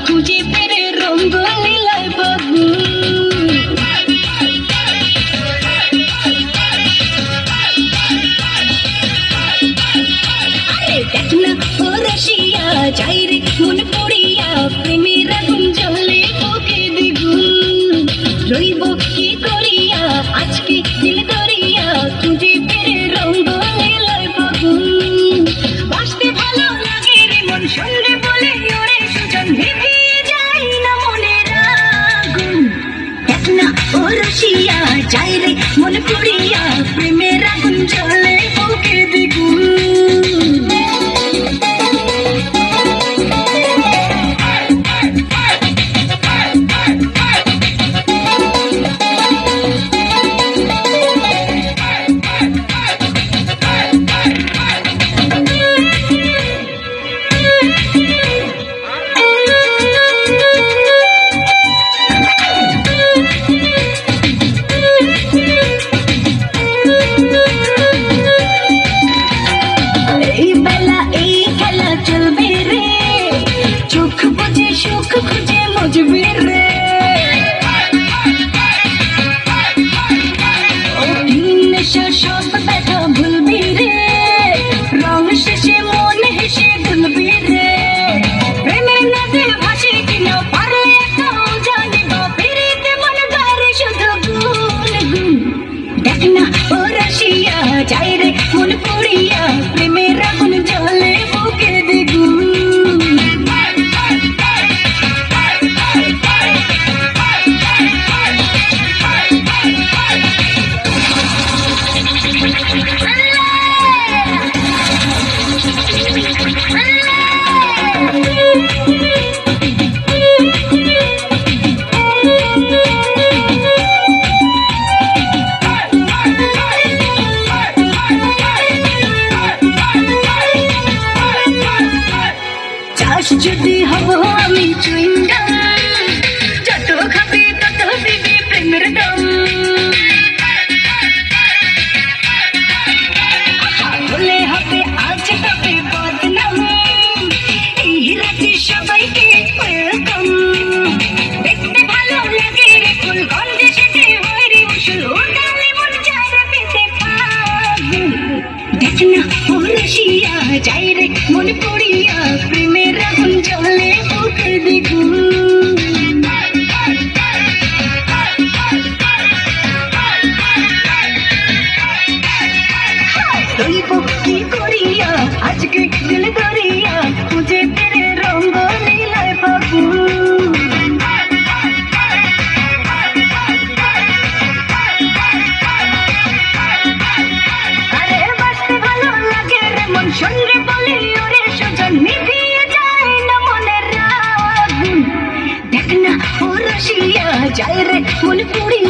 খুঁজে পেরে রঙ্গ লীলায় বাবু। আরে দেখ না ও রসিয়া যাই রে মন পড়িয়া প্রেমের আগুন জ্বলে বুকে দ্বিগুণ। রইব কি করিয়া আজকে দিল দরিয়া খুঁজে পেরে রঙ্গ লীলায় বাবু। বাঁচতে ভালো লাগে রে মন সঙ্গে বলে ওরে সুজন নিভিয়ে যায় না মনের আগুন। দেখ না ও রসিয়া যাই রে মন পড়িয়া প্রেমের আগুন জ্বলে বুকে দ্বিগুণ। সুখ খুঁজে মজবে রে নেশা সব ব্যথা ভুলবি রে রং শেষে মন হেসে দুলবি রে প্রেমের নদে ভাসে কিনা পারলে একাও জানিব ফিরিতে মন গারে শুধু গুন গুন। দেখ না ও রসিয়া যাই রে মন পড়িয়া প্রেমের আগুন জ্বলে বুকে দ্বিগুণ। যদি হব আমি চুইংগাম যত খাবে তত দিবে প্রেমের দাম। বলে হবে আজ তবে বদনাম এই রাতে সবাইকে ওয়েলকাম। দেখতে ভালো লাগে রে ফুল গন্ধে সেটে হয় রে উসুল ওটালে মন চায় পেতে পাগল। দেখ না ও রসিয়া যাই রে মন পড়িয়া প্রেমের আগুন জ্বলে বুকে দ্বিগুণ। রইব কি করিয়া আজকে দিল দরিয়া খুঁজে পেরে রঙ্গ লীলায় বাবু। আরে বাঁচতে ভালো লাগে রে মন সঙ্গে বলে ওরে সুজন নিভিয়ে যায় না মনের আগুন। দেখ না ও রসিয়া যাই রে মন পড়িয়া